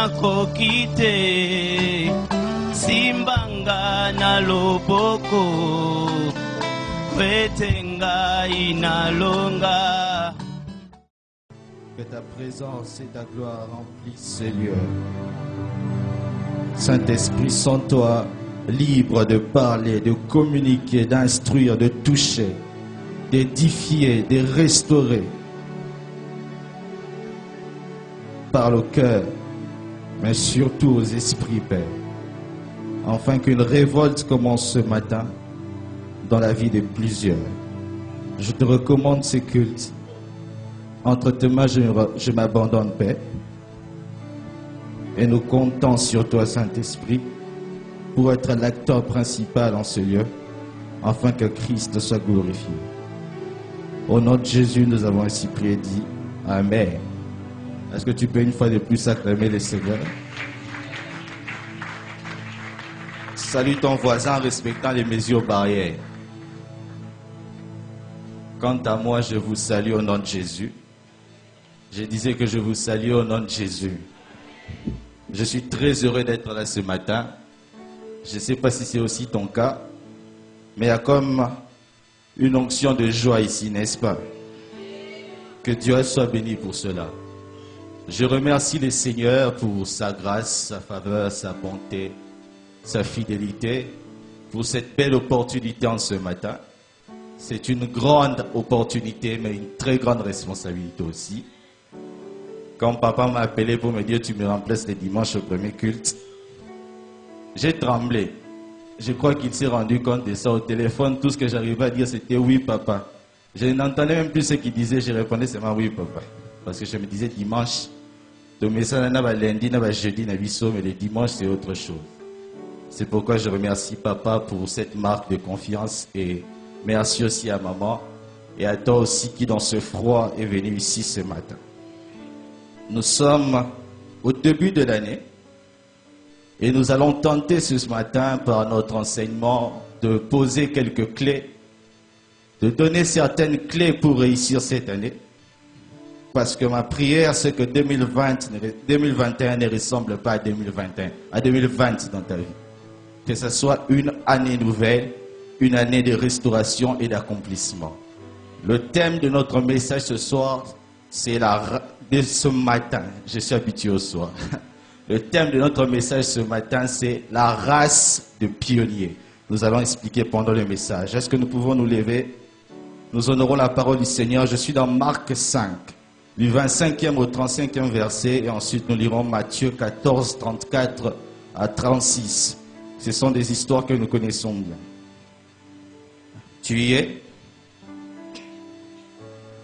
nakoki te simbanga na loboko fete ngai nalonga. Que ta présence et ta gloire remplissent ces lieux. Saint-Esprit, sens-toi libre de parler, de communiquer, d'instruire, de toucher, d'édifier, de restaurer. Parle au cœur, mais surtout aux esprits, Père, afin qu'une révolte commence ce matin dans la vie de plusieurs. Je te recommande ces cultes. Entre tes mains, je m'abandonne, Père. Et nous comptons sur toi, Saint-Esprit, pour être l'acteur principal en ce lieu, afin que Christ soit glorifié. Au nom de Jésus, nous avons ainsi prié et dit Amen. Est-ce que tu peux une fois de plus acclamer le Seigneur? Salue ton voisin en respectant les mesures barrières. Quant à moi, je vous salue au nom de Jésus. Je disais que je vous salue au nom de Jésus. Je suis très heureux d'être là ce matin. Je ne sais pas si c'est aussi ton cas, mais il y a comme une onction de joie ici, n'est-ce pas? Que Dieu soit béni pour cela. Je remercie le Seigneur pour sa grâce, sa faveur, sa bonté, sa fidélité, pour cette belle opportunité en ce matin. C'est une grande opportunité, mais une très grande responsabilité aussi. Quand papa m'a appelé pour me dire tu me remplaces les dimanches au premier culte, j'ai tremblé. Je crois qu'il s'est rendu compte de ça au téléphone. Tout ce que j'arrivais à dire c'était oui papa. Je n'entendais même plus ce qu'il disait, je répondais seulement oui papa. Parce que je me disais dimanche, ça lundi, jeudi, mais le dimanche c'est autre chose. C'est pourquoi je remercie papa pour cette marque de confiance et merci aussi à maman et à toi aussi qui dans ce froid est venu ici ce matin. Nous sommes au début de l'année et nous allons tenter ce matin par notre enseignement de poser quelques clés, de donner certaines clés pour réussir cette année. Parce que ma prière, c'est que 2021 ne ressemble pas à 2020 dans ta vie. Que ce soit une année nouvelle, une année de restauration et d'accomplissement. Le thème de notre message ce soir, c'est de ce matin. Je suis habitué au soir. Le thème de notre message ce matin, c'est la race de pionniers. Nous allons expliquer pendant le message. Est-ce que nous pouvons nous lever? Nous honorons la parole du Seigneur. Je suis dans Marc 5, du 25e au 35e verset. Et ensuite, nous lirons Matthieu 14, 34 à 36. Ce sont des histoires que nous connaissons bien. Tu y es?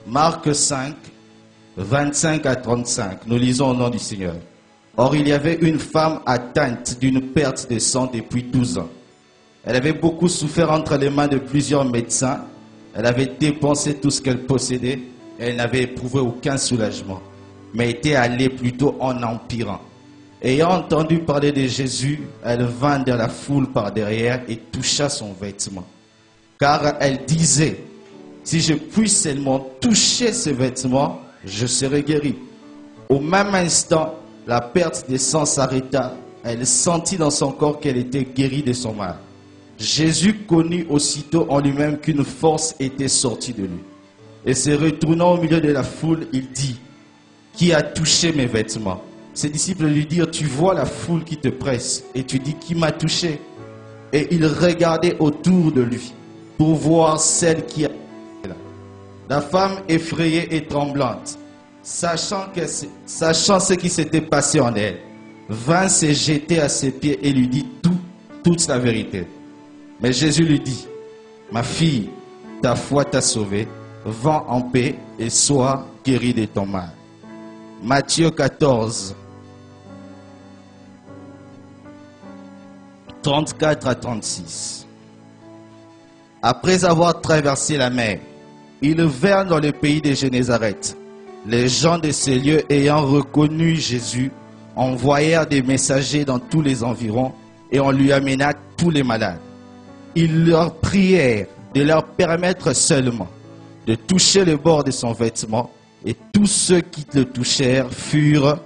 Marc 5, 25 à 35. Nous lisons au nom du Seigneur. Or, il y avait une femme atteinte d'une perte de sang depuis 12 ans. Elle avait beaucoup souffert entre les mains de plusieurs médecins. Elle avait dépensé tout ce qu'elle possédait et elle n'avait éprouvé aucun soulagement, mais était allée plutôt en empirant. Ayant entendu parler de Jésus, elle vint dans la foule par derrière et toucha son vêtement. Car elle disait, si je puis seulement toucher ce vêtement, je serai guérie. Au même instant, la perte de sang s'arrêta. Elle sentit dans son corps qu'elle était guérie de son mal. Jésus connut aussitôt en lui-même qu'une force était sortie de lui. Et se retournant au milieu de la foule, il dit, qui a touché mes vêtements? Ses disciples lui dirent, tu vois la foule qui te presse et tu dis, qui m'a touché? Et il regardait autour de lui pour voir celle qui a touché là. La femme effrayée et tremblante, sachant ce qui s'était passé en elle, vint se jeter à ses pieds et lui dit toute la vérité. Mais Jésus lui dit, ma fille, ta foi t'a sauvée, va en paix et sois guérie de ton mal. Matthieu 14, 34 à 36. Après avoir traversé la mer, ils vinrent dans le pays de Génézareth. Les gens de ces lieux ayant reconnu Jésus envoyèrent des messagers dans tous les environs et on lui amena tous les malades. Ils leur prièrent de leur permettre seulement de toucher le bord de son vêtement et tous ceux qui le touchèrent furent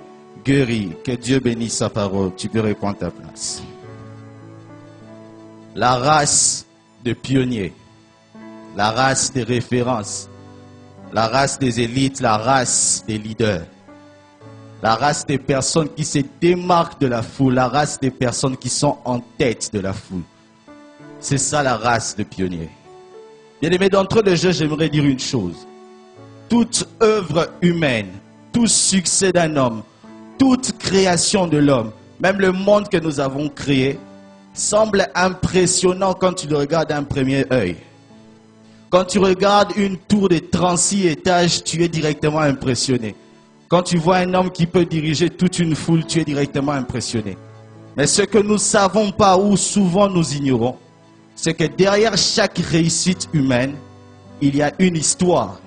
guéri. Que Dieu bénisse sa parole. Tu peux répondre à ta place. La race de pionniers, la race des références, la race des élites, la race des leaders, la race des personnes qui se démarquent de la foule, la race des personnes qui sont en tête de la foule. C'est ça la race de pionniers. Bien-aimés, d'entre les jeux, j'aimerais dire une chose. Toute œuvre humaine, tout succès d'un homme, toute création de l'homme, même le monde que nous avons créé, semble impressionnant quand tu le regardes d'un premier œil. Quand tu regardes une tour de 36 étages, tu es directement impressionné. Quand tu vois un homme qui peut diriger toute une foule, tu es directement impressionné. Mais ce que nous ne savons pas ou souvent nous ignorons, c'est que derrière chaque réussite humaine, il y a une histoire.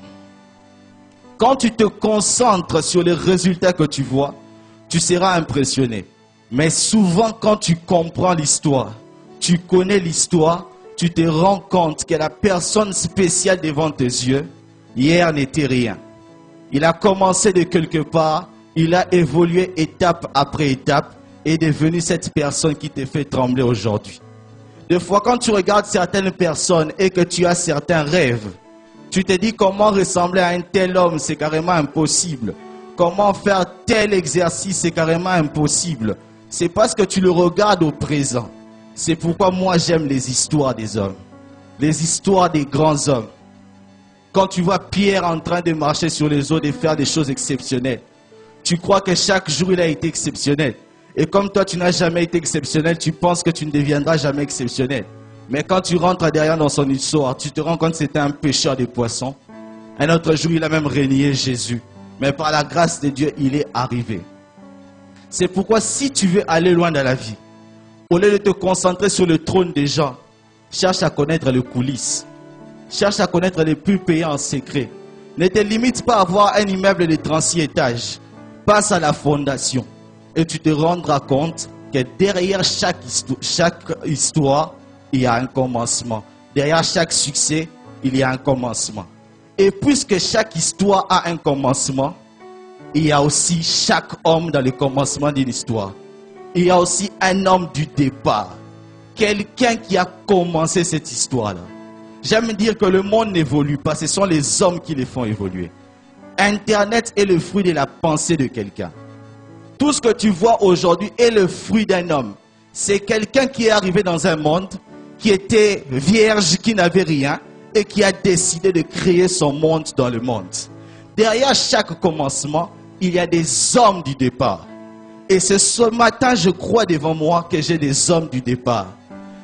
Quand tu te concentres sur les résultats que tu vois, tu seras impressionné. Mais souvent, quand tu comprends l'histoire, tu connais l'histoire, tu te rends compte que la personne spéciale devant tes yeux, hier n'était rien. Il a commencé de quelque part, il a évolué étape après étape et est devenu cette personne qui te fait trembler aujourd'hui. Des fois, quand tu regardes certaines personnes et que tu as certains rêves, tu te dis comment ressembler à un tel homme, c'est carrément impossible. Comment faire tel exercice, c'est carrément impossible. C'est parce que tu le regardes au présent. C'est pourquoi moi j'aime les histoires des hommes. Les histoires des grands hommes. Quand tu vois Pierre en train de marcher sur les eaux et faire des choses exceptionnelles, tu crois que chaque jour il a été exceptionnel. Et comme toi tu n'as jamais été exceptionnel, tu penses que tu ne deviendras jamais exceptionnel. Mais quand tu rentres derrière dans son histoire, tu te rends compte que c'était un pêcheur de poissons. Un autre jour il a même régné Jésus. Mais par la grâce de Dieu, il est arrivé. C'est pourquoi si tu veux aller loin dans la vie, au lieu de te concentrer sur le trône des gens, cherche à connaître les coulisses. Cherche à connaître les plus payants en secret. Ne te limite pas à avoir un immeuble de 36 étages. Passe à la fondation. Et tu te rendras compte que derrière chaque histoire, il y a un commencement. Derrière chaque succès, il y a un commencement. Et puisque chaque histoire a un commencement, il y a aussi chaque homme dans le commencement d'une histoire. Il y a aussi un homme du départ. Quelqu'un qui a commencé cette histoire-là. J'aime dire que le monde n'évolue pas, ce sont les hommes qui les font évoluer. Internet est le fruit de la pensée de quelqu'un. Tout ce que tu vois aujourd'hui est le fruit d'un homme. C'est quelqu'un qui est arrivé dans un monde qui était vierge, qui n'avait rien et qui a décidé de créer son monde dans le monde. Derrière chaque commencement, il y a des hommes du départ. Et c'est ce matin, je crois devant moi que j'ai des hommes du départ.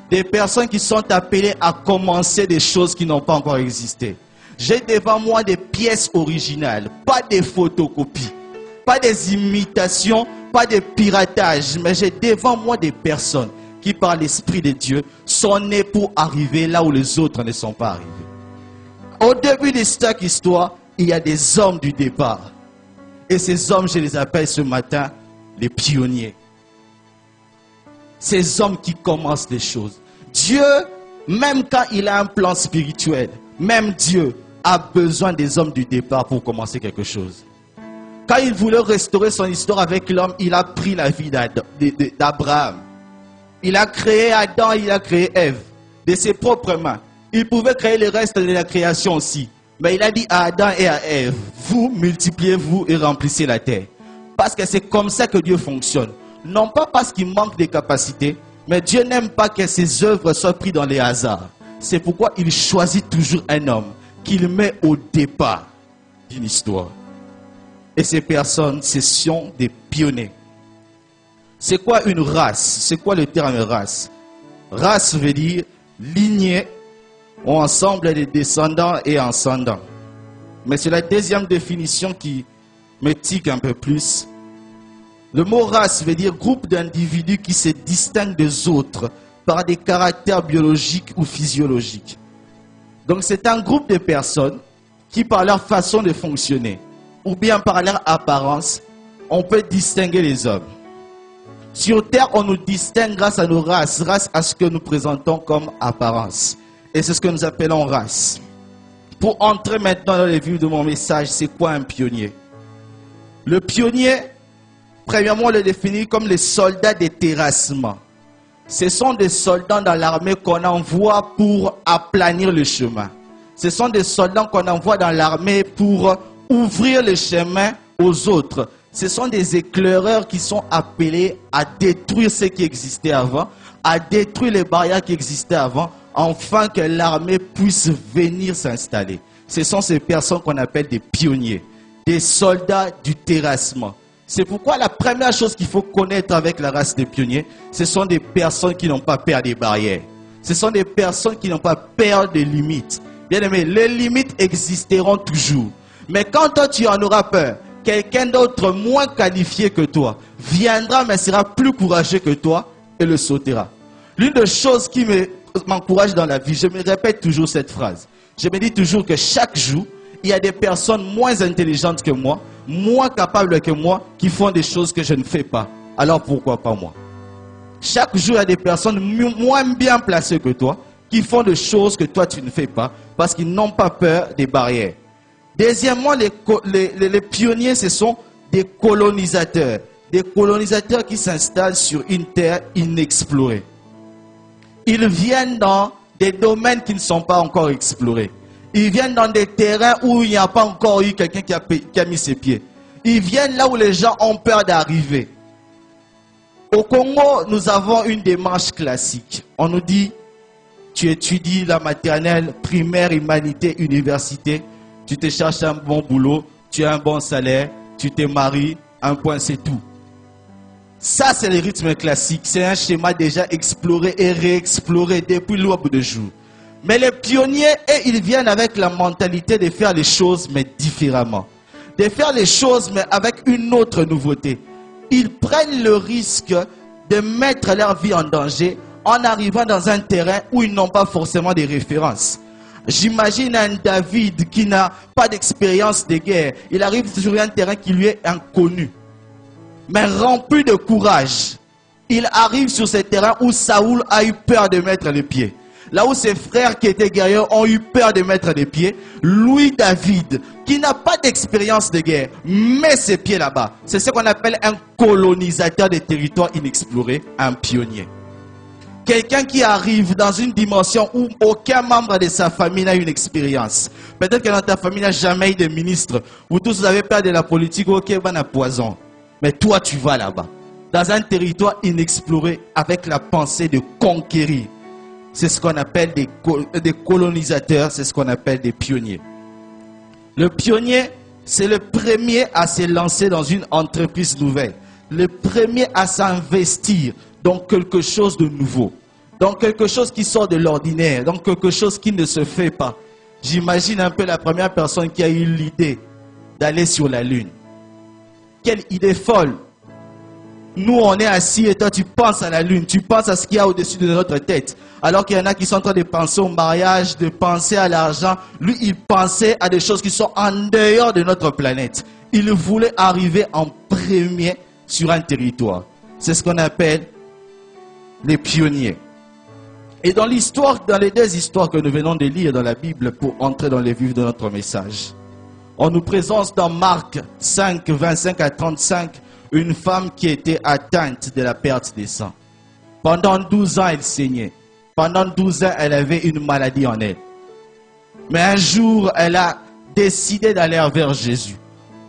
Des personnes qui sont appelées à commencer des choses qui n'ont pas encore existé. J'ai devant moi des pièces originales, pas des photocopies, pas des imitations, pas des piratages, mais j'ai devant moi des personnes qui, par l'Esprit de Dieu, sont nées pour arriver là où les autres ne sont pas arrivés. Au début de cette histoire, il y a des hommes du départ. Et ces hommes, je les appelle ce matin les pionniers. Ces hommes qui commencent les choses. Dieu, même quand il a un plan spirituel, même Dieu a besoin des hommes du départ pour commencer quelque chose. Quand il voulait restaurer son histoire avec l'homme, il a pris la vie d'Abraham. Il a créé Adam, il a créé Ève de ses propres mains. Il pouvait créer le reste de la création aussi. Mais il a dit à Adam et à Ève, vous multipliez-vous et remplissez la terre. Parce que c'est comme ça que Dieu fonctionne. Non pas parce qu'il manque de capacités, mais Dieu n'aime pas que ses œuvres soient prises dans les hasards. C'est pourquoi il choisit toujours un homme qu'il met au départ d'une histoire. Et ces personnes, ce sont des pionniers. C'est quoi une race? C'est quoi le terme race? Race veut dire lignée ou ensemble des descendants et ascendants. Mais c'est la deuxième définition qui me tique un peu plus. Le mot race veut dire groupe d'individus qui se distinguent des autres par des caractères biologiques ou physiologiques. Donc c'est un groupe de personnes qui, par leur façon de fonctionner, ou bien par leur apparence, on peut distinguer les hommes. Sur Terre, on nous distingue grâce à nos races, grâce à ce que nous présentons comme apparence. Et c'est ce que nous appelons race. Pour entrer maintenant dans le vif de mon message, c'est quoi un pionnier? Le pionnier, Premièrement, on les définit comme les soldats des terrassements. Ce sont des soldats dans l'armée qu'on envoie pour aplanir le chemin. Ce sont des soldats qu'on envoie dans l'armée pour ouvrir le chemin aux autres. Ce sont des éclaireurs qui sont appelés à détruire ce qui existait avant, à détruire les barrières qui existaient avant, afin que l'armée puisse venir s'installer. Ce sont ces personnes qu'on appelle des pionniers, des soldats du terrassement. C'est pourquoi la première chose qu'il faut connaître avec la race des pionniers, ce sont des personnes qui n'ont pas peur des barrières. Ce sont des personnes qui n'ont pas peur des limites. Bien aimé, les limites existeront toujours. Mais quand toi tu en auras peur, quelqu'un d'autre moins qualifié que toi viendra mais sera plus courageux que toi et le sautera. L'une des choses qui m'encourage dans la vie, je me répète toujours cette phrase. Je me dis toujours que chaque jour, il y a des personnes moins intelligentes que moi, moins capables que moi, qui font des choses que je ne fais pas. Alors pourquoi pas moi? Chaque jour, il y a des personnes moins bien placées que toi, qui font des choses que toi tu ne fais pas, parce qu'ils n'ont pas peur des barrières. Deuxièmement, les pionniers, ce sont des colonisateurs. Des colonisateurs qui s'installent sur une terre inexplorée. Ils viennent dans des domaines qui ne sont pas encore explorés. Ils viennent dans des terrains où il n'y a pas encore eu quelqu'un qui a mis ses pieds. Ils viennent là où les gens ont peur d'arriver. Au Congo, nous avons une démarche classique. On nous dit, tu étudies la maternelle, primaire, humanité, université, tu te cherches un bon boulot, tu as un bon salaire, tu te maries, un point c'est tout. Ça c'est le rythme classique, c'est un schéma déjà exploré et réexploré depuis l'aube de jour. Mais les pionniers, ils viennent avec la mentalité de faire les choses mais différemment. De faire les choses mais avec une autre nouveauté. Ils prennent le risque de mettre leur vie en danger en arrivant dans un terrain où ils n'ont pas forcément de références. J'imagine un David qui n'a pas d'expérience de guerre. Il arrive sur un terrain qui lui est inconnu. Mais rempli de courage. Il arrive sur ce terrain où Saoul a eu peur de mettre les pieds. Là où ses frères qui étaient guerriers ont eu peur de mettre les pieds. Lui, David, qui n'a pas d'expérience de guerre, met ses pieds là-bas. C'est ce qu'on appelle un colonisateur des territoires inexplorés, un pionnier. Quelqu'un qui arrive dans une dimension où aucun membre de sa famille n'a une expérience. Peut-être que dans ta famille, il n'y a jamais eu de ministre. Vous tous vous avez peur de la politique, ok, ben à poison. Mais toi, tu vas là-bas. Dans un territoire inexploré, avec la pensée de conquérir. C'est ce qu'on appelle des colonisateurs, c'est ce qu'on appelle des pionniers. Le pionnier, c'est le premier à se lancer dans une entreprise nouvelle. Le premier à s'investir dans quelque chose de nouveau. Dans quelque chose qui sort de l'ordinaire. Dans quelque chose qui ne se fait pas. J'imagine un peu la première personne qui a eu l'idée d'aller sur la Lune. Quelle idée folle! Nous, on est assis et toi, tu penses à la Lune, tu penses à ce qu'il y a au-dessus de notre tête. Alors qu'il y en a qui sont en train de penser au mariage, de penser à l'argent. Lui, il pensait à des choses qui sont en dehors de notre planète. Il voulait arriver en premier sur un territoire. C'est ce qu'on appelle les pionniers. Et dans l'histoire, dans les deux histoires que nous venons de lire dans la Bible pour entrer dans les vifs de notre message, on nous présente dans Marc 5, 25 à 35, une femme qui était atteinte de la perte des sangs. Pendant 12 ans, elle saignait. Pendant 12 ans, elle avait une maladie en elle. Mais un jour, elle a décidé d'aller vers Jésus.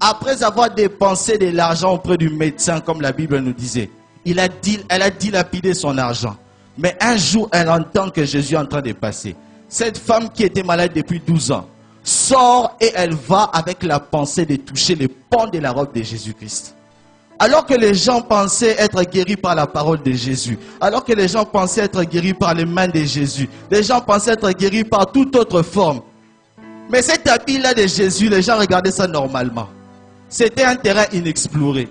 Après avoir dépensé de l'argent auprès du médecin, comme la Bible nous disait, elle a dilapidé son argent. Mais un jour, elle entend que Jésus est en train de passer. Cette femme qui était malade depuis 12 ans sort et elle va avec la pensée de toucher les pans de la robe de Jésus-Christ. Alors que les gens pensaient être guéris par la parole de Jésus, alors que les gens pensaient être guéris par les mains de Jésus, les gens pensaient être guéris par toute autre forme. Mais cet habit-là de Jésus, les gens regardaient ça normalement. C'était un terrain inexploré.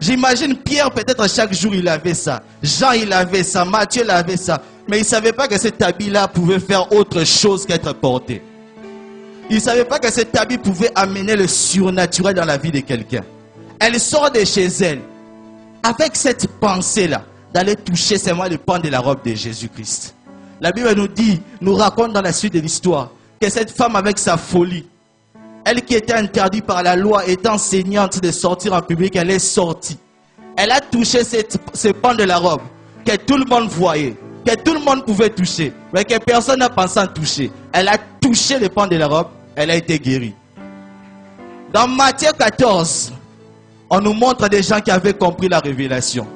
J'imagine Pierre, peut-être chaque jour il avait ça. Jean il avait ça, Matthieu il avait ça. Mais il ne savait pas que cet habit-là pouvait faire autre chose qu'être porté. Il ne savait pas que cet habit pouvait amener le surnaturel dans la vie de quelqu'un. Elle sort de chez elle avec cette pensée-là d'aller toucher seulement le pan de la robe de Jésus-Christ. La Bible nous raconte dans la suite de l'histoire que cette femme avec sa folie, Elle qui était interdite par la loi, étant enseignante de sortir en public, elle est sortie. Elle a touché ce pan de la robe que tout le monde voyait, que tout le monde pouvait toucher, mais que personne n'a pensé à toucher. Elle a touché le pan de la robe, elle a été guérie. Dans Matthieu 14, on nous montre des gens qui avaient compris la révélation.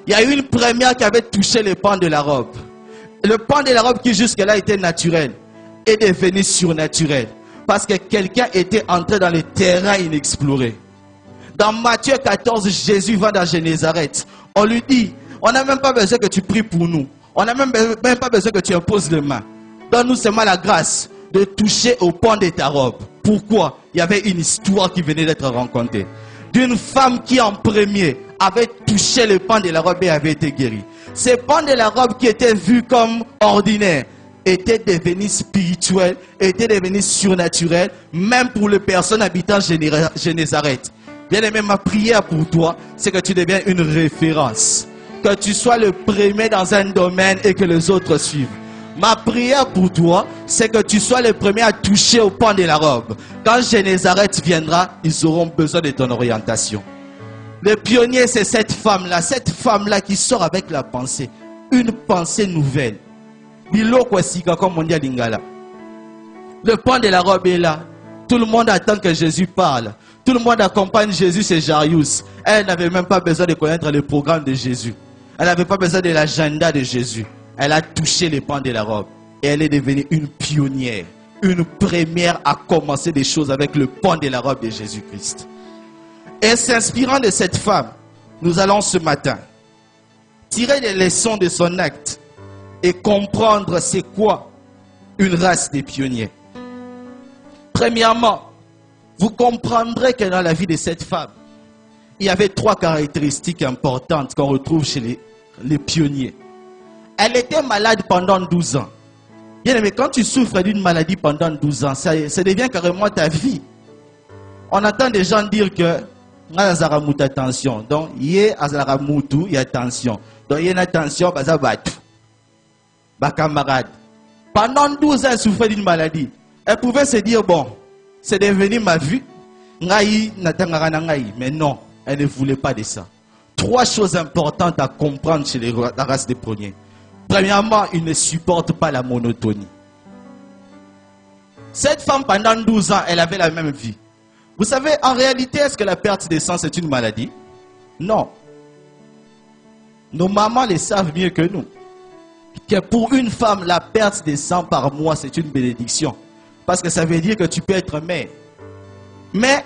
Il y a eu une première qui avait touché le pan de la robe. Le pan de la robe qui jusque-là était naturel est devenu surnaturel. Parce que quelqu'un était entré dans les terrains inexplorés. Dans Matthieu 14, Jésus va dans Génézareth. On lui dit, on n'a même pas besoin que tu pries pour nous. On n'a même pas besoin que tu imposes les mains. Donne-nous seulement la grâce de toucher au pan de ta robe. Pourquoi? Il y avait une histoire qui venait d'être racontée. D'une femme qui en premier avait touché le pan de la robe et avait été guérie. Ce pan de la robe qui était vu comme ordinaire était devenu spirituel, était devenu surnaturel, même pour les personnes habitant Génézareth. Bien aimé, ma prière pour toi, c'est que tu deviennes une référence. Que tu sois le premier dans un domaine et que les autres suivent. Ma prière pour toi, c'est que tu sois le premier à toucher au pan de la robe. Quand Génézareth viendra, ils auront besoin de ton orientation. Le pionnier, c'est cette femme-là qui sort avec la pensée. Une pensée nouvelle. Comme on dit à Lingala. Le pan de la robe est là. Tout le monde attend que Jésus parle. Tout le monde accompagne Jésus, c'est Jarius. Elle n'avait même pas besoin de connaître le programme de Jésus. Elle n'avait pas besoin de l'agenda de Jésus. Elle a touché le pan de la robe. Et elle est devenue une pionnière. Une première à commencer des choses avec le pan de la robe de Jésus-Christ. Et s'inspirant de cette femme, nous allons ce matin tirer les leçons de son acte et comprendre c'est quoi une race des pionniers. Premièrement, vous comprendrez que dans la vie de cette femme, il y avait 3 caractéristiques importantes qu'on retrouve chez les pionniers. Elle était malade pendant 12 ans. Bien aimé, quand tu souffres d'une maladie pendant 12 ans, ça devient carrément ta vie. On entend des gens dire que attention. Donc, il y a attention. Donc, il y a une attention, camarade. Pendant 12 ans, elle souffrait d'une maladie. Elle pouvait se dire, bon, c'est devenu ma vie. Mais non, elle ne voulait pas de ça. 3 choses importantes à comprendre chez la race des pionniers. Premièrement, ils ne supportent pas la monotonie. Cette femme, pendant 12 ans, elle avait la même vie. Vous savez, en réalité, est-ce que la perte de sang, c'est une maladie? Non. Nos mamans le savent mieux que nous. Que pour une femme, la perte de sang par mois, c'est une bénédiction. Parce que ça veut dire que tu peux être mère. Mais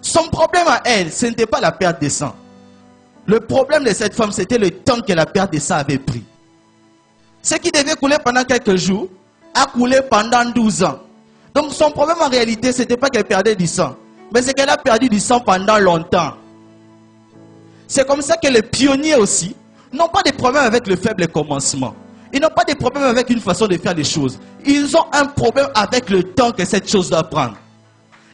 son problème à elle, ce n'était pas la perte de sang. Le problème de cette femme, c'était le temps que la perte de sang avait pris. Ce qui devait couler pendant quelques jours, a coulé pendant 12 ans. Donc son problème en réalité, ce n'était pas qu'elle perdait du sang. Mais c'est qu'elle a perdu du sang pendant longtemps. C'est comme ça que les pionniers aussi n'ont pas de problème avec le faible commencement. Ils n'ont pas de problème avec une façon de faire les choses. Ils ont un problème avec le temps que cette chose doit prendre.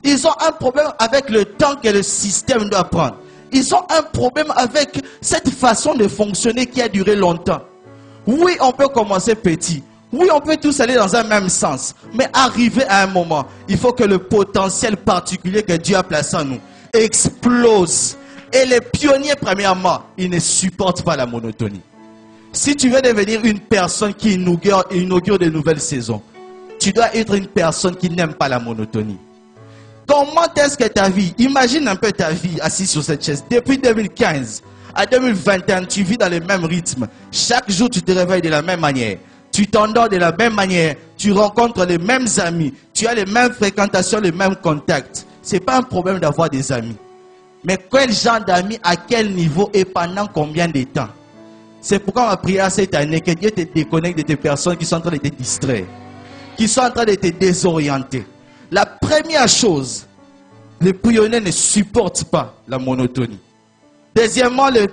Ils ont un problème avec le temps que le système doit prendre. Ils ont un problème avec cette façon de fonctionner qui a duré longtemps. Oui, on peut commencer petit. Oui, on peut tous aller dans un même sens. Mais arriver à un moment, il faut que le potentiel particulier que Dieu a placé en nous explose. Et les pionniers, premièrement, ils ne supportent pas la monotonie. Si tu veux devenir une personne qui inaugure de nouvelles saisons, tu dois être une personne qui n'aime pas la monotonie. Comment est-ce que ta vie, imagine un peu ta vie assise sur cette chaise, depuis 2015 à 2021, tu vis dans le même rythme. Chaque jour, tu te réveilles de la même manière. Tu t'endors de la même manière. Tu rencontres les mêmes amis. Tu as les mêmes fréquentations, les mêmes contacts. Ce n'est pas un problème d'avoir des amis. Mais quel genre d'amis, à quel niveau et pendant combien de temps? C'est pourquoi ma prière cette année, que Dieu te déconnecte de tes personnes qui sont en train de te distraire, qui sont en train de te désorienter. La première chose, les pionniers ne supportent pas la monotonie. Deuxièmement, le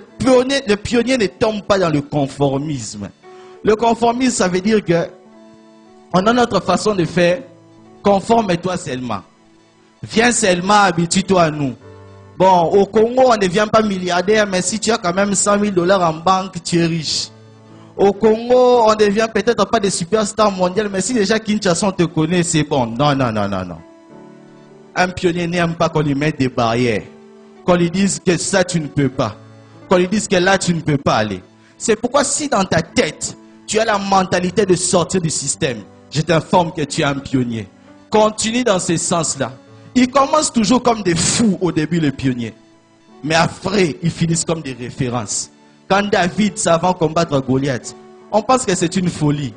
pionnier ne tombe pas dans le conformisme. Le conformisme, ça veut dire que on a notre façon de faire, conforme-toi seulement. Viens seulement, habitue-toi à nous. Bon, au Congo, on ne devient pas milliardaire, mais si tu as quand même 100 000 $ en banque, tu es riche. Au Congo, on ne devient peut-être pas des superstars mondiales, mais si déjà Kinshasa te connaît, c'est bon. Non, non, non, non, non. Un pionnier n'aime pas qu'on lui mette des barrières. Qu'on lui dise que ça tu ne peux pas. Qu'on lui dise que là tu ne peux pas aller. C'est pourquoi si dans ta tête, tu as la mentalité de sortir du système, je t'informe que tu es un pionnier. Continue dans ce sens-là. Ils commencent toujours comme des fous au début, les pionniers. Mais après, ils finissent comme des références. Quand David s'avance combattre Goliath, on pense que c'est une folie.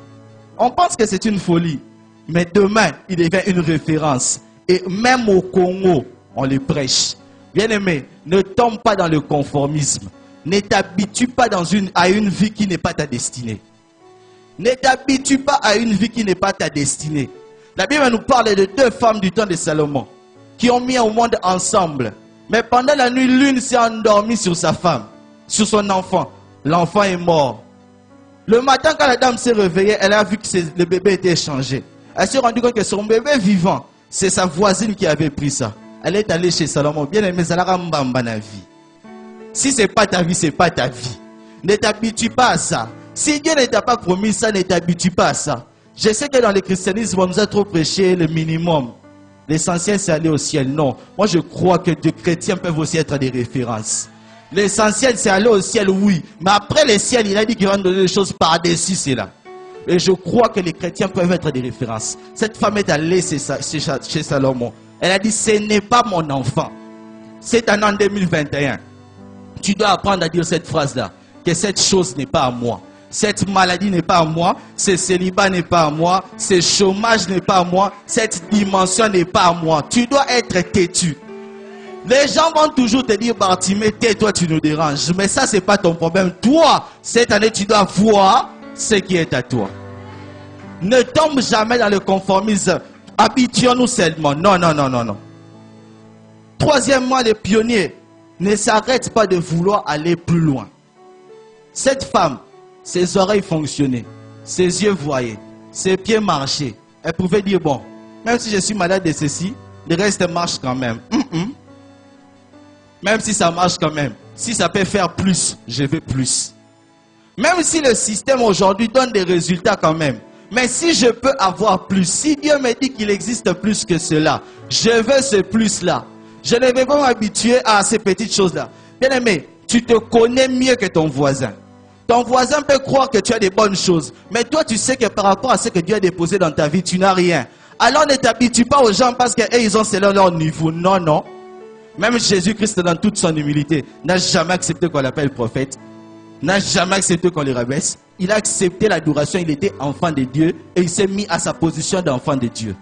On pense que c'est une folie. Mais demain, il devient une référence. Et même au Congo, on les prêche. Bien-aimé, ne tombe pas dans le conformisme. Ne t'habitue pas à une vie qui n'est pas ta destinée. Ne t'habitue pas à une vie qui n'est pas ta destinée. La Bible nous parle de 2 femmes du temps de Salomon qui ont mis au monde ensemble. Mais pendant la nuit, l'une s'est endormie sur sa femme, sur son enfant. L'enfant est mort. Le matin, quand la dame s'est réveillée, elle a vu que le bébé était échangé. Elle s'est rendue compte que son bébé vivant, c'est sa voisine qui avait pris ça. Elle est allée chez Salomon. Bien aimé, ça la rambamba na vie. Si ce n'est pas ta vie, ce n'est pas ta vie. Ne t'habitue pas à ça. Si Dieu ne t'a pas promis ça, ne t'habitue pas à ça. Je sais que dans le christianisme, on nous a trop prêché le minimum. L'essentiel, c'est aller au ciel. Non. Moi, je crois que des chrétiens peuvent aussi être des références. L'essentiel, c'est aller au ciel, oui. Mais après le ciel, il a dit qu'il va nous donner des choses par-dessus, c'est là. Et je crois que les chrétiens peuvent être des références. Cette femme est allée chez Salomon. Elle a dit, ce n'est pas mon enfant. C'est en 2021. Tu dois apprendre à dire cette phrase-là. Que cette chose n'est pas à moi. Cette maladie n'est pas à moi. Ce célibat n'est pas à moi. Ce chômage n'est pas à moi. Cette dimension n'est pas à moi. Tu dois être têtu. Les gens vont toujours te dire, Bartimée, tais-toi, tu nous déranges. Mais ça, ce n'est pas ton problème. Toi, cette année, tu dois voir ce qui est à toi. Ne tombe jamais dans le conformisme. Habituons-nous seulement. Non, non, non, non, non. Troisièmement, les pionniers ne s'arrêtent pas de vouloir aller plus loin. Cette femme, ses oreilles fonctionnaient, ses yeux voyaient, ses pieds marchaient. Elle pouvait dire, bon, même si je suis malade de ceci, le reste marche quand même. Même si ça marche quand même, si ça peut faire plus, je veux plus. Même si le système aujourd'hui donne des résultats quand même. Mais si je peux avoir plus, si Dieu me dit qu'il existe plus que cela, je veux ce plus-là. Je ne vais pas m'habituer à ces petites choses-là. Bien aimé, tu te connais mieux que ton voisin. Ton voisin peut croire que tu as des bonnes choses. Mais toi, tu sais que par rapport à ce que Dieu a déposé dans ta vie, tu n'as rien. Alors ne t'habitue pas aux gens parce qu'ils ont selon leur niveau. Non, non. Même Jésus-Christ, dans toute son humilité, n'a jamais accepté qu'on l'appelle prophète. N'a jamais accepté qu'on le rabaisse. Il a accepté l'adoration. Il était enfant de Dieu. Et il s'est mis à sa position d'enfant de Dieu.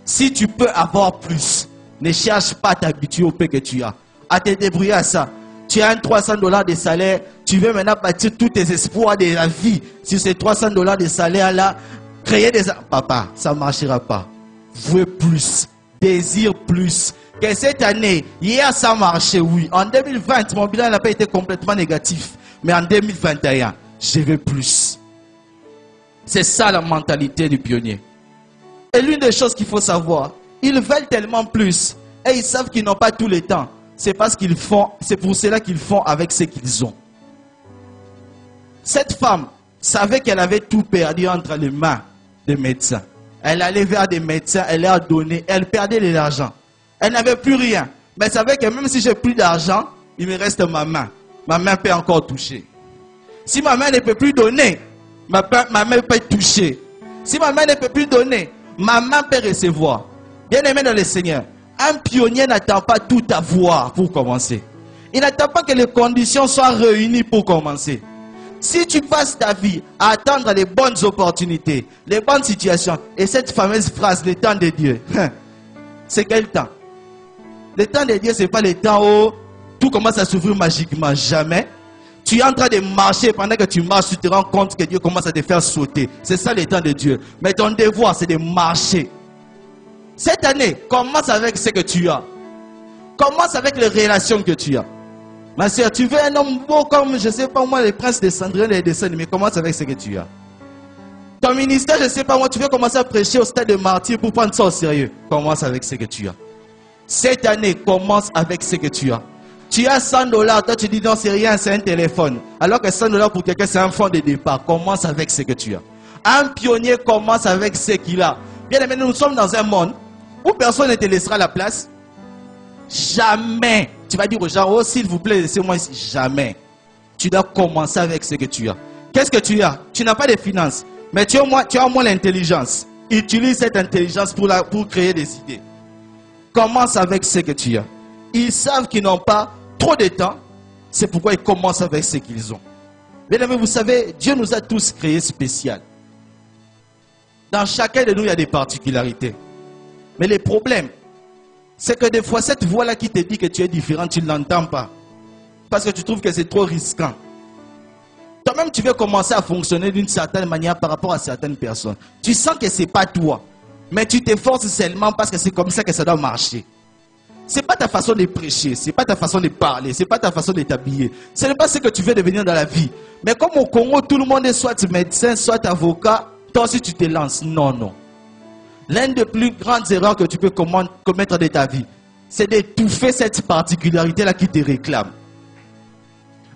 Si tu peux avoir plus, ne cherche pas à t'habituer au peu que tu as. À te débrouiller à ça. Tu as un $300 de salaire. Tu veux maintenant bâtir tous tes espoirs de la vie sur ces $300 de salaire-là. Créer des... Papa, ça ne marchera pas. Veux plus. Désire plus. Que cette année, hier ça marchait, oui. En 2020, mon bilan n'a pas été complètement négatif. Mais en 2021, je veux plus. C'est ça la mentalité du pionnier. Et l'une des choses qu'il faut savoir, ils veulent tellement plus. Et ils savent qu'ils n'ont pas tout le temps. C'est parce qu'ils font, c'est pour cela qu'ils font avec ce qu'ils ont. Cette femme savait qu'elle avait tout perdu entre les mains des médecins. Elle allait vers des médecins, elle leur donnait, elle perdait de l'argent. Elle n'avait plus rien. Mais elle savait que même si j'ai plus d'argent, il me reste ma main. Ma main peut encore toucher. Si ma main ne peut plus donner, ma main peut toucher. Si ma main ne peut plus donner, ma main peut recevoir. Bien aimé dans le Seigneur, un pionnier n'attend pas tout avoir pour commencer. Il n'attend pas que les conditions soient réunies pour commencer. Si tu passes ta vie à attendre les bonnes opportunités, les bonnes situations, et cette fameuse phrase, le temps de Dieu, c'est quel temps? Le temps de Dieu, ce n'est pas le temps où tout commence à s'ouvrir magiquement. Jamais. Tu es en train de marcher, pendant que tu marches, tu te rends compte que Dieu commence à te faire sauter. C'est ça le temps de Dieu. Mais ton devoir, c'est de marcher. Cette année, commence avec ce que tu as. Commence avec les relations que tu as. Ma soeur, tu veux un homme beau comme, je ne sais pas moi, les princes de Cendrillon et les dessins, mais commence avec ce que tu as. Ton ministère, je ne sais pas moi, tu veux commencer à prêcher au stade de martyr pour prendre ça au sérieux. Commence avec ce que tu as. Cette année, commence avec ce que tu as. Tu as $100, toi tu dis non, c'est rien, c'est un téléphone. Alors que $100 pour quelqu'un, c'est un fonds de départ. Commence avec ce que tu as. Un pionnier commence avec ce qu'il a. Bien aimé, nous sommes dans un monde Ou personne ne te laissera la place. Jamais. Tu vas dire aux gens, oh s'il vous plaît, laissez-moi ici. Jamais. Tu dois commencer avec ce que tu as. Qu'est-ce que tu as? Tu n'as pas de finances, mais tu as au moins l'intelligence. Utilise cette intelligence pour créer des idées. Commence avec ce que tu as. Ils savent qu'ils n'ont pas trop de temps. C'est pourquoi ils commencent avec ce qu'ils ont. Bien aimés, vous savez, Dieu nous a tous créés spéciaux. Dans chacun de nous, il y a des particularités. Mais le problème, c'est que des fois, cette voix-là qui te dit que tu es différent, tu ne l'entends pas. Parce que tu trouves que c'est trop risquant. Toi-même, tu veux commencer à fonctionner d'une certaine manière par rapport à certaines personnes. Tu sens que ce n'est pas toi. Mais tu t'efforces seulement parce que c'est comme ça que ça doit marcher. Ce n'est pas ta façon de prêcher, ce n'est pas ta façon de parler, ce n'est pas ta façon de t'habiller. Ce n'est pas ce que tu veux devenir dans la vie. Mais comme au Congo, tout le monde est soit médecin, soit avocat, toi aussi tu te lances. Non, non. L'une des plus grandes erreurs que tu peux commettre de ta vie, c'est d'étouffer cette particularité-là qui te réclame.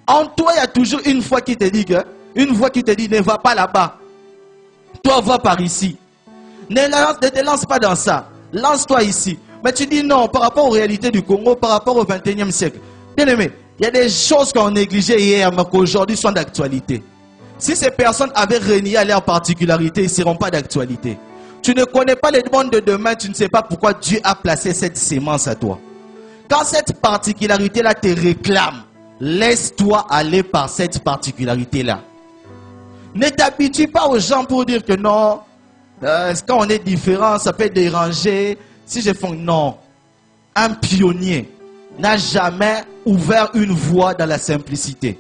En toi, il y a toujours une voix qui te dit ne va pas là-bas. Toi, va par ici. Ne te lance pas dans ça. Lance-toi ici. Mais tu dis non, par rapport aux réalités du Congo, par rapport au 21e siècle. Bien aimé, il y a des choses qu'on négligeait hier, mais qu'aujourd'hui sont d'actualité. Si ces personnes avaient renié à leur particularité, ils ne seront pas d'actualité. Tu ne connais pas les demandes de demain, tu ne sais pas pourquoi Dieu a placé cette sémence à toi. Quand cette particularité-là te réclame, laisse-toi aller par cette particularité-là. Ne t'habitue pas aux gens pour dire que non, quand on est différent, ça peut déranger. Si je fais non, un pionnier n'a jamais ouvert une voie dans la simplicité.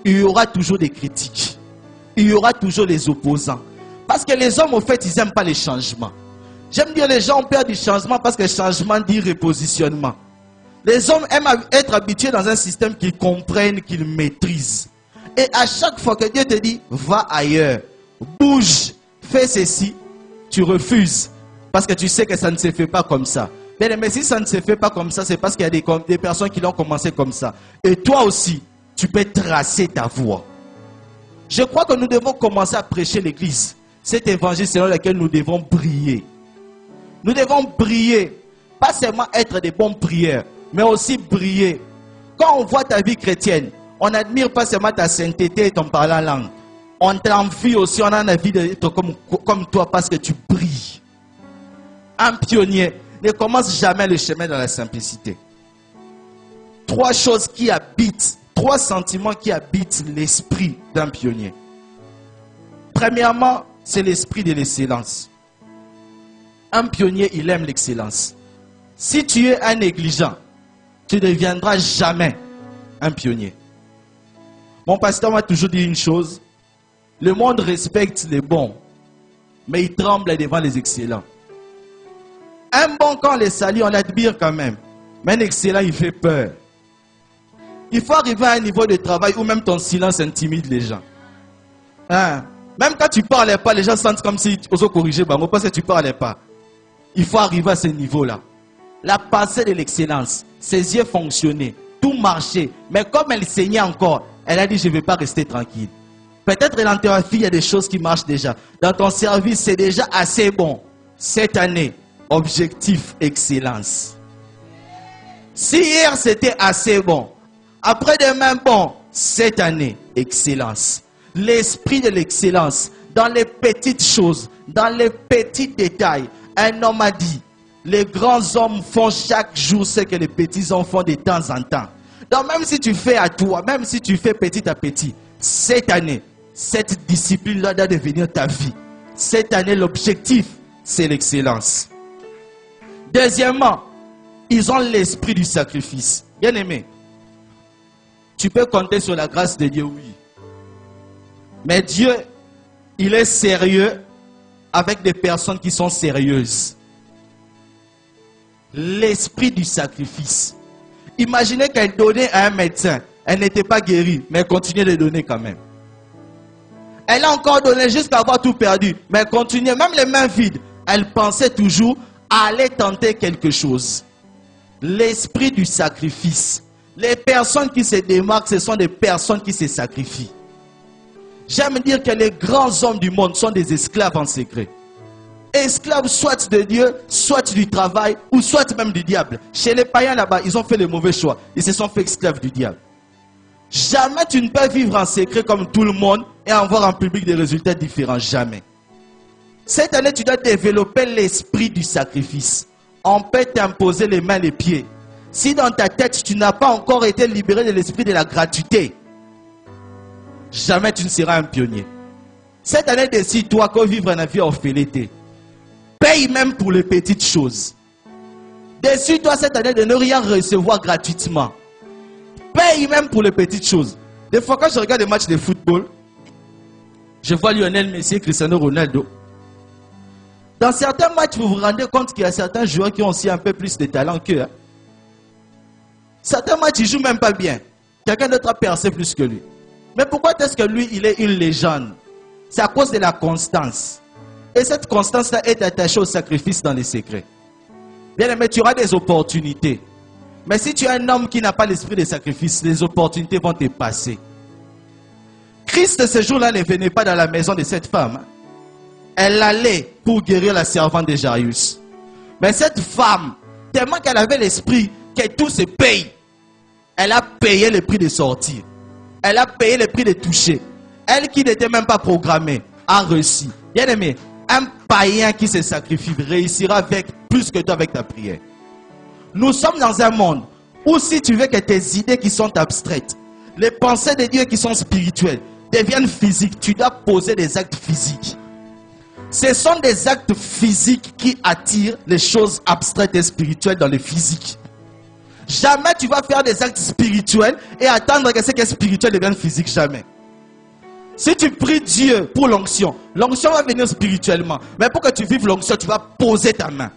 Il y aura toujours des critiques. Il y aura toujours des opposants. Parce que les hommes, au fait, ils n'aiment pas les changements. J'aime dire les gens ont peur du changement parce que le changement dit repositionnement. Les hommes aiment être habitués dans un système qu'ils comprennent, qu'ils maîtrisent. Et à chaque fois que Dieu te dit, va ailleurs, bouge, fais ceci, tu refuses. Parce que tu sais que ça ne se fait pas comme ça. Mais si ça ne se fait pas comme ça, c'est parce qu'il y a des personnes qui l'ont commencé comme ça. Et toi aussi, tu peux tracer ta voie. Je crois que nous devons commencer à prêcher l'église. Cet évangile selon lequel nous devons briller. Nous devons briller. Pas seulement être des bons prieurs, mais aussi briller. Quand on voit ta vie chrétienne, on n'admire pas seulement ta sainteté et ton parler en langue. On t'envie aussi, on a envie d'être comme toi parce que tu brilles. Un pionnier ne commence jamais le chemin dans la simplicité. Trois sentiments qui habitent l'esprit d'un pionnier. Premièrement, c'est l'esprit de l'excellence. Un pionnier, il aime l'excellence. Si tu es un négligent, tu ne deviendras jamais un pionnier. Mon pasteur m'a toujours dit une chose. Le monde respecte les bons, mais il tremble devant les excellents. Un bon, quand on les salue, on l'admire quand même. Mais un excellent, il fait peur. Il faut arriver à un niveau de travail où même ton silence intimide les gens. Hein? Même quand tu ne parlais pas, les gens sentent comme si tu osais corriger, parce que tu ne parlais pas. Il faut arriver à ce niveau-là. La pensée de l'excellence, ses yeux fonctionnaient, tout marchait. Mais comme elle saignait encore, elle a dit, je ne vais pas rester tranquille. Peut-être dans ta vie, il y a des choses qui marchent déjà. Dans ton service, c'est déjà assez bon. Cette année, objectif excellence. Si hier, c'était assez bon. Après-demain, bon, cette année, excellence. L'esprit de l'excellence, dans les petites choses, dans les petits détails. Un homme a dit, les grands hommes font chaque jour ce que les petits hommes font de temps en temps. Donc même si tu fais à toi, même si tu fais petit à petit, cette année, cette discipline-là doit devenir ta vie. Cette année, l'objectif, c'est l'excellence. Deuxièmement, ils ont l'esprit du sacrifice. Bien aimé, tu peux compter sur la grâce de Dieu, oui. Mais Dieu, il est sérieux avec des personnes qui sont sérieuses. L'esprit du sacrifice. Imaginez qu'elle donnait à un médecin. Elle n'était pas guérie, mais elle continuait de donner quand même. Elle a encore donné jusqu'à avoir tout perdu, mais elle continuait, même les mains vides. Elle pensait toujours à aller tenter quelque chose. L'esprit du sacrifice. Les personnes qui se démarquent, ce sont des personnes qui se sacrifient. J'aime dire que les grands hommes du monde sont des esclaves en secret. esclaves soit de Dieu, soit du travail, ou soit même du diable. Chez les païens là-bas, ils ont fait le mauvais choix. Ils se sont fait esclaves du diable. Jamais tu ne peux vivre en secret comme tout le monde et avoir en public des résultats différents. Jamais. Cette année, tu dois développer l'esprit du sacrifice. On peut t'imposer les mains, les pieds. Si dans ta tête, tu n'as pas encore été libéré de l'esprit de la gratuité, jamais tu ne seras un pionnier. Cette année, décide-toi que vivre une vie orphelité. Paye même pour les petites choses. Décide-toi cette année de ne rien recevoir gratuitement. Paye même pour les petites choses. Des fois, quand je regarde des matchs de football, je vois Lionel Messi et Cristiano Ronaldo. Dans certains matchs, vous vous rendez compte qu'il y a certains joueurs qui ont aussi un peu plus de talent qu'eux. Hein? Certains matchs, ils ne jouent même pas bien. Quelqu'un d'autre a percé plus que lui. Mais pourquoi est-ce que lui, il est une légende? C'est à cause de la constance. Et cette constance-là est attachée au sacrifice dans les secrets. Bien aimé, tu auras des opportunités. Mais si tu es un homme qui n'a pas l'esprit de sacrifice, les opportunités vont te passer. Christ, ce jour-là, ne venait pas dans la maison de cette femme. Elle allait pour guérir la servante de Jairus. Mais cette femme, tellement qu'elle avait l'esprit que tout se paye, elle a payé le prix de sortir. Elle a payé le prix de toucher. Elle qui n'était même pas programmée, a réussi. Bien aimé, un païen qui se sacrifie réussira avec plus que toi avec ta prière. Nous sommes dans un monde où si tu veux que tes idées qui sont abstraites, les pensées de Dieu qui sont spirituelles, deviennent physiques, tu dois poser des actes physiques. Ce sont des actes physiques qui attirent les choses abstraites et spirituelles dans le physique. Jamais tu vas faire des actes spirituels et attendre que ce qui est spirituel devienne physique, jamais. Si tu pries Dieu pour l'onction, l'onction va venir spirituellement. Mais pour que tu vives l'onction, tu vas poser ta main.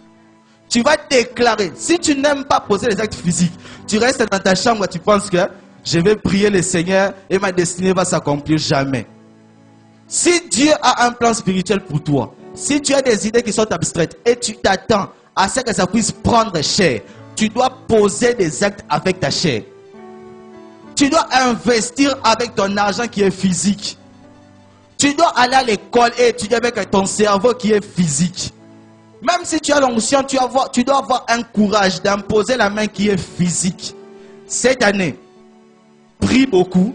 Tu vas déclarer. Si tu n'aimes pas poser les actes physiques, tu restes dans ta chambre et tu penses que je vais prier le Seigneur et ma destinée va s'accomplir. Jamais. Si Dieu a un plan spirituel pour toi, si tu as des idées qui sont abstraites et tu t'attends à ce que ça puisse prendre chair, tu dois poser des actes avec ta chair. Tu dois investir avec ton argent qui est physique. Tu dois aller à l'école et étudier avec ton cerveau qui est physique. Même si tu as l'onction, tu dois avoir un courage d'imposer la main qui est physique. Cette année, prie beaucoup,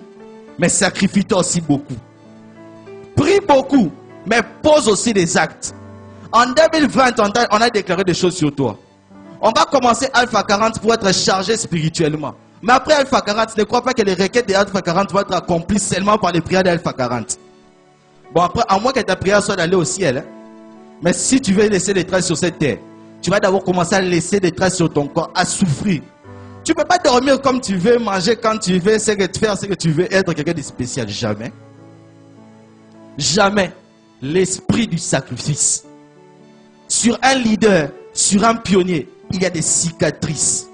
mais sacrifie-toi aussi beaucoup. Prie beaucoup, mais pose aussi des actes. En 2020, on a déclaré des choses sur toi. On va commencer Alpha 40 pour être chargé spirituellement. Mais après Alpha 40, ne crois pas que les requêtes de Alpha 40 vont être accomplies seulement par les prières d'Alpha 40. Bon, après, à moins que ta prière soit d'aller au ciel. Hein? Mais si tu veux laisser des traces sur cette terre, tu vas d'abord commencer à laisser des traces sur ton corps, à souffrir. Tu ne peux pas dormir comme tu veux, manger quand tu veux, faire ce que tu veux, être quelqu'un de spécial. Jamais. Jamais. L'esprit du sacrifice. Sur un leader, sur un pionnier, il y a des cicatrices.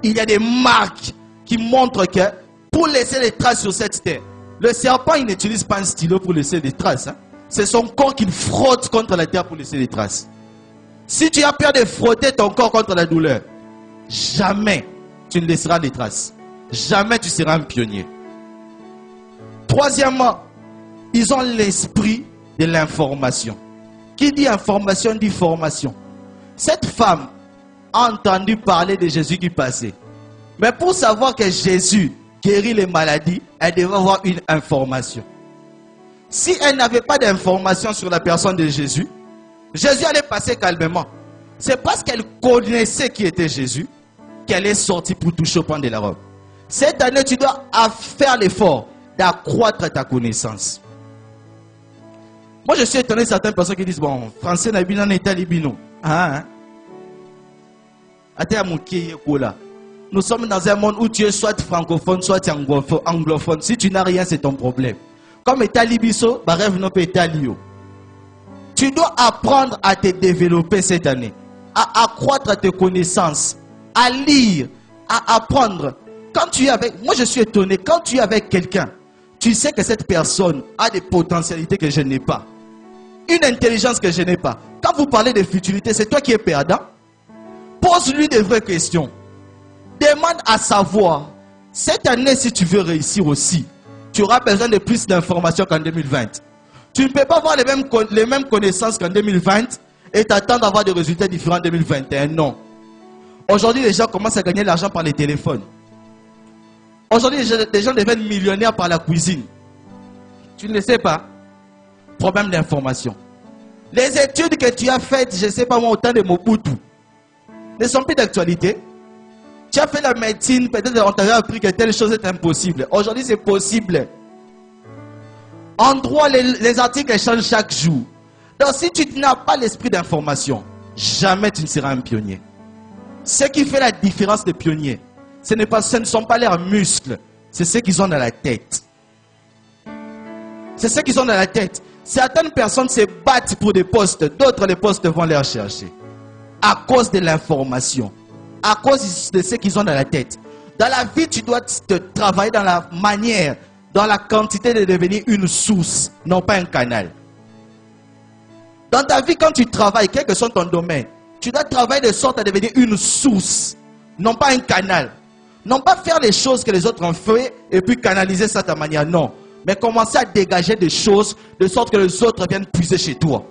Il y a des marques qui montrent que pour laisser des traces sur cette terre, le serpent, il n'utilise pas un stylo pour laisser des traces. Hein? C'est son corps qu'il frotte contre la terre pour laisser des traces. Si tu as peur de frotter ton corps contre la douleur, jamais tu ne laisseras des traces. Jamais tu seras un pionnier. Troisièmement, ils ont l'esprit de l'information. Qui dit information dit formation. Cette femme a entendu parler de Jésus qui passait. Mais pour savoir que Jésus guérit les maladies, elle devait avoir une information. Si elle n'avait pas d'information sur la personne de Jésus, Jésus allait passer calmement. C'est parce qu'elle connaissait qui était Jésus qu'elle est sortie pour toucher au pan de la robe. Cette année, tu dois faire l'effort d'accroître ta connaissance. Moi, je suis étonné de certaines personnes qui disent, bon, français n'a pas d'état libino. Nous sommes dans un monde où tu es soit francophone, soit anglophone. Si tu n'as rien, c'est ton problème. Comme état libiso, rêve non pas état lio. Tu dois apprendre à te développer cette année, à accroître tes connaissances, à lire, à apprendre. Quand tu es avec, moi je suis étonné, quand tu es avec quelqu'un, tu sais que cette personne a des potentialités que je n'ai pas, une intelligence que je n'ai pas. Quand vous parlez de futurité, c'est toi qui es perdant. Pose-lui des vraies questions. Demande à savoir, cette année si tu veux réussir aussi, tu auras besoin de plus d'informations qu'en 2020. Tu ne peux pas avoir les mêmes connaissances qu'en 2020 et t'attends d'avoir des résultats différents en 2021. Non. Aujourd'hui, les gens commencent à gagner l'argent par les téléphones. Aujourd'hui, les gens deviennent millionnaires par la cuisine. Tu ne le sais pas. Problème d'information. Les études que tu as faites, je ne sais pas moi, au temps de Mobutu, ne sont plus d'actualité. Tu as fait la médecine, peut-être on t'avait appris que telle chose est impossible. Aujourd'hui, c'est possible. En droit, les articles changent chaque jour. Donc, si tu n'as pas l'esprit d'information, jamais tu ne seras un pionnier. Ce qui fait la différence des pionniers, ce ne sont pas leurs muscles, c'est ce qu'ils ont dans la tête. C'est ce qu'ils ont dans la tête. Certaines personnes se battent pour des postes, d'autres les postes vont les chercher. À cause de l'information, à cause de ce qu'ils ont dans la tête. Dans la vie, tu dois te travailler dans la manière, dans la quantité de devenir une source, non pas un canal. Dans ta vie, quand tu travailles, quel que soit ton domaine, tu dois travailler de sorte à devenir une source, non pas un canal. Non pas faire les choses que les autres ont fait et puis canaliser ça de ta manière, non. Mais commencer à dégager des choses de sorte que les autres viennent puiser chez toi.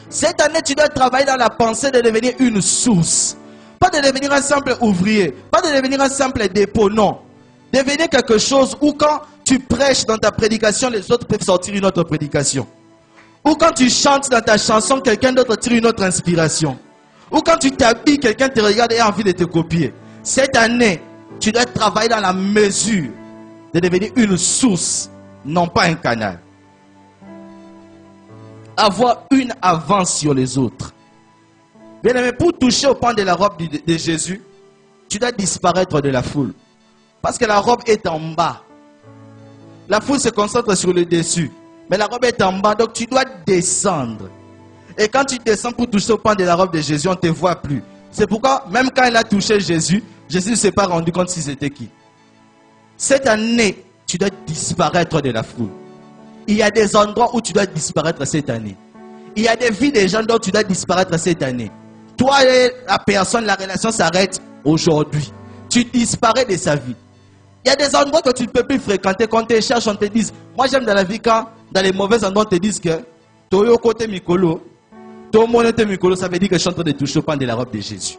Cette année, tu dois travailler dans la pensée de devenir une source. Pas de devenir un simple ouvrier, pas de devenir un simple dépôt, non. Devenir quelque chose où quand tu prêches dans ta prédication, les autres peuvent sortir une autre prédication. Ou quand tu chantes dans ta chanson, quelqu'un d'autre tire une autre inspiration. Ou quand tu t'habilles, quelqu'un te regarde et a envie de te copier. Cette année, tu dois travailler dans la mesure de devenir une source, non pas un canal. Avoir une avance sur les autres. Bien aimé, pour toucher au pan de la robe de Jésus, tu dois disparaître de la foule. Parce que la robe est en bas. La foule se concentre sur le dessus. Mais la robe est en bas, donc tu dois descendre. Et quand tu descends pour toucher au pan de la robe de Jésus, on ne te voit plus. C'est pourquoi, même quand il a touché Jésus, Jésus ne s'est pas rendu compte si c'était qui. Cette année, tu dois disparaître de la foule. Il y a des endroits où tu dois disparaître cette année. Il y a des vies des gens dont tu dois disparaître cette année. Toi et la personne, la relation s'arrête aujourd'hui. Tu disparais de sa vie. Il y a des endroits que tu ne peux plus fréquenter. Quand on te cherche, on te dit, moi j'aime dans la vie quand, dans les mauvais endroits, on te dit que Toyo côté Mikolo, Toyo monete Mikolo, ça veut dire que je suis en train de toucher au pan de la robe de Jésus.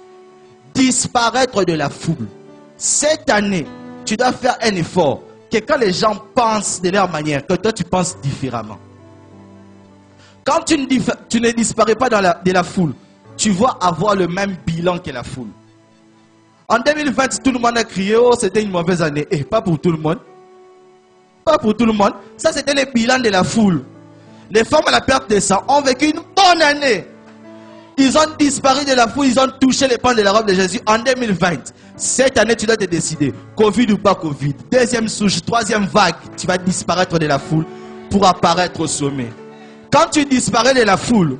Disparaître de la foule. Cette année, tu dois faire un effort. Que quand les gens pensent de leur manière, que toi tu penses différemment. Quand tu ne disparais pas de la foule, tu vas avoir le même bilan que la foule. En 2020, tout le monde a crié, oh c'était une mauvaise année. Et pas pour tout le monde. Pas pour tout le monde. Ça c'était le bilan de la foule. Les femmes à la perte de sang ont vécu une bonne année. Ils ont disparu de la foule, ils ont touché les pans de la robe de Jésus en 2020. Cette année, tu dois te décider, Covid ou pas Covid, deuxième souche, troisième vague, tu vas disparaître de la foule pour apparaître au sommet. Quand tu disparais de la foule,